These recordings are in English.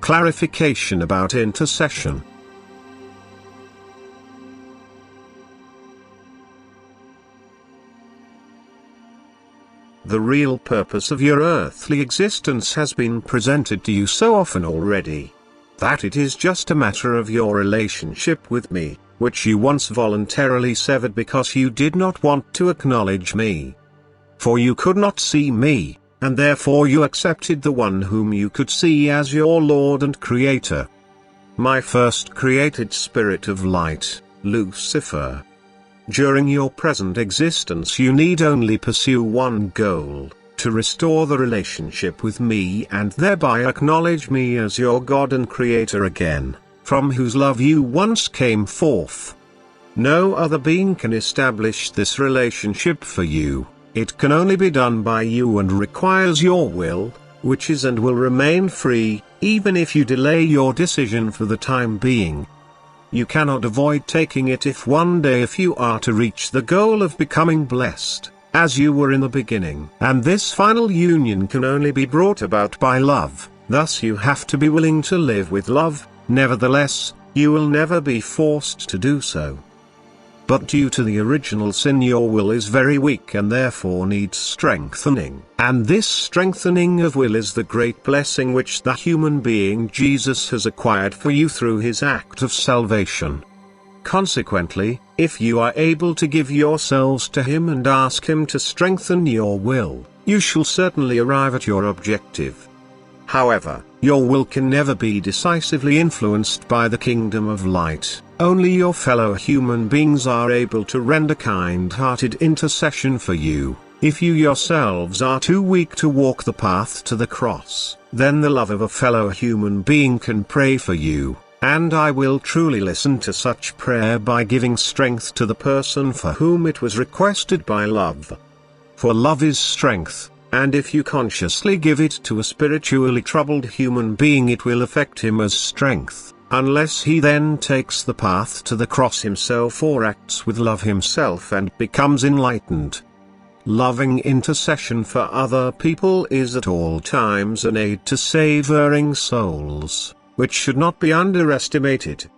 Clarification about intercession. The real purpose of your earthly existence has been presented to you so often already, that it is just a matter of your relationship with me, which you once voluntarily severed because you did not want to acknowledge me. For you could not see me, and therefore you accepted the one whom you could see as your Lord and Creator. My first created spirit of light, Lucifer. During your present existence you need only pursue one goal, to restore the relationship with me and thereby acknowledge me as your God and Creator again, from whose love you once came forth. No other being can establish this relationship for you. It can only be done by you and requires your will, which is and will remain free, even if you delay your decision for the time being. You cannot avoid taking it if you are to reach the goal of becoming blessed, as you were in the beginning. And this final union can only be brought about by love, thus you have to be willing to live with love. Nevertheless, you will never be forced to do so. But due to the original sin your will is very weak and therefore needs strengthening. And this strengthening of will is the great blessing which the human being Jesus has acquired for you through his act of salvation. Consequently, if you are able to give yourselves to him and ask him to strengthen your will, you shall certainly arrive at your objective. However, your will can never be decisively influenced by the kingdom of light. Only your fellow human beings are able to render kind-hearted intercession for you. If you yourselves are too weak to walk the path to the cross, then the love of a fellow human being can pray for you, and I will truly listen to such prayer by giving strength to the person for whom it was requested by love. For love is strength, and if you consciously give it to a spiritually troubled human being it will affect him as strength, unless he then takes the path to the cross himself or acts with love himself and becomes enlightened. Loving intercession for other people is at all times an aid to save erring souls, which should not be underestimated.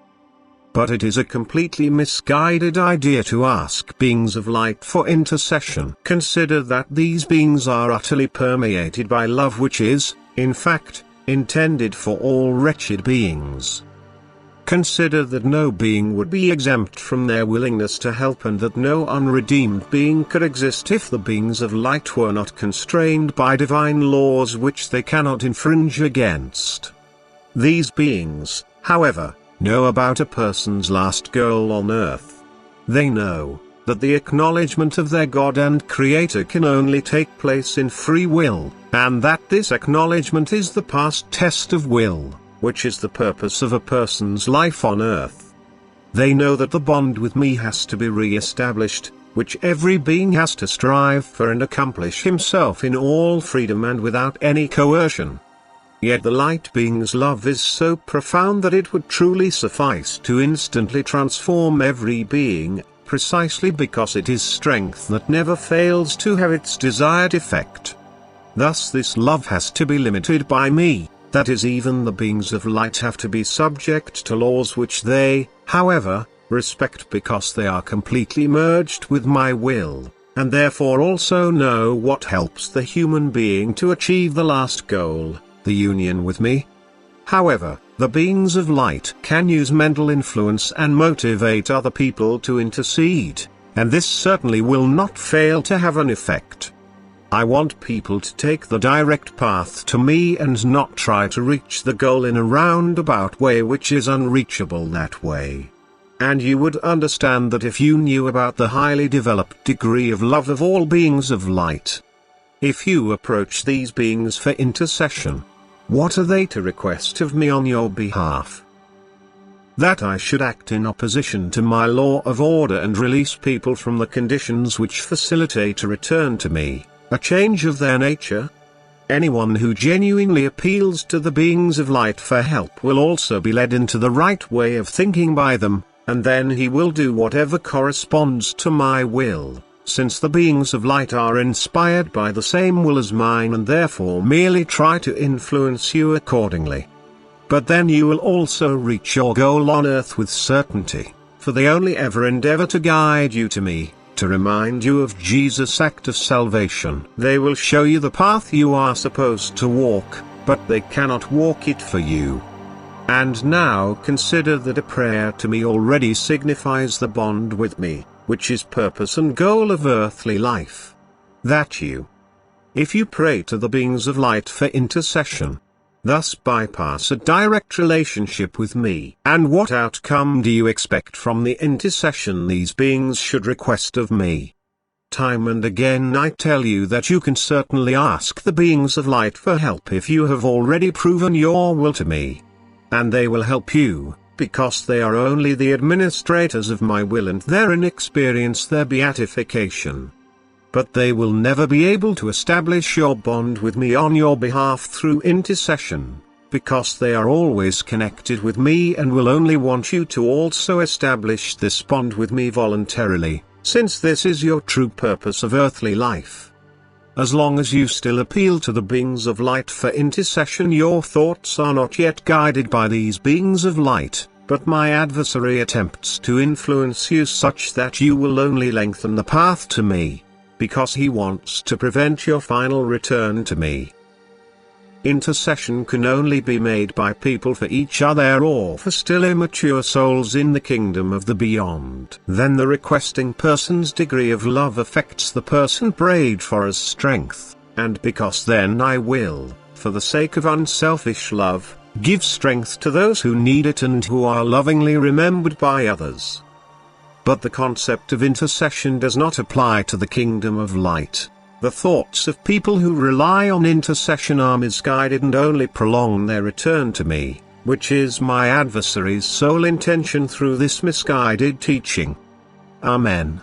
But it is a completely misguided idea to ask beings of light for intercession. Consider that these beings are utterly permeated by love, which is, in fact, intended for all wretched beings. Consider that no being would be exempt from their willingness to help, and that no unredeemed being could exist if the beings of light were not constrained by divine laws which they cannot infringe against. These beings, however, know about a person's last goal on earth. They know that the acknowledgement of their God and Creator can only take place in free will, and that this acknowledgement is the past test of will, which is the purpose of a person's life on earth. They know that the bond with me has to be re-established, which every being has to strive for and accomplish himself in all freedom and without any coercion. Yet the light being's love is so profound that it would truly suffice to instantly transform every being, precisely because it is strength that never fails to have its desired effect. Thus this love has to be limited by me. That is, even the beings of light have to be subject to laws which they, however, respect because they are completely merged with my will, and therefore also know what helps the human being to achieve the last goal, the union with me. However, the beings of light can use mental influence and motivate other people to intercede, and this certainly will not fail to have an effect. I want people to take the direct path to me and not try to reach the goal in a roundabout way which is unreachable that way. And you would understand that if you knew about the highly developed degree of love of all beings of light. If you approach these beings for intercession, what are they to request of me on your behalf? That I should act in opposition to my law of order and release people from the conditions which facilitate a return to me. A change of their nature? Anyone who genuinely appeals to the beings of light for help will also be led into the right way of thinking by them, and then he will do whatever corresponds to my will, since the beings of light are inspired by the same will as mine and therefore merely try to influence you accordingly. But then you will also reach your goal on earth with certainty, for they only ever endeavor to guide you to me, to remind you of Jesus' act of salvation. They will show you the path you are supposed to walk, but they cannot walk it for you. And now consider that a prayer to me already signifies the bond with me, which is purpose and goal of earthly life. That you, if you pray to the beings of light for intercession, thus bypass a direct relationship with me. And what outcome do you expect from the intercession these beings should request of me? Time and again I tell you that you can certainly ask the beings of light for help if you have already proven your will to me. And they will help you, because they are only the administrators of my will and therein experience their beatification. But they will never be able to establish your bond with me on your behalf through intercession, because they are always connected with me and will only want you to also establish this bond with me voluntarily, since this is your true purpose of earthly life. As long as you still appeal to the beings of light for intercession, your thoughts are not yet guided by these beings of light, but my adversary attempts to influence you such that you will only lengthen the path to me, because he wants to prevent your final return to me. Intercession can only be made by people for each other or for still immature souls in the kingdom of the beyond. Then the requesting person's degree of love affects the person prayed for as strength, and because then I will, for the sake of unselfish love, give strength to those who need it and who are lovingly remembered by others. But the concept of intercession does not apply to the kingdom of light. The thoughts of people who rely on intercession are misguided and only prolong their return to me, which is my adversary's sole intention through this misguided teaching. Amen.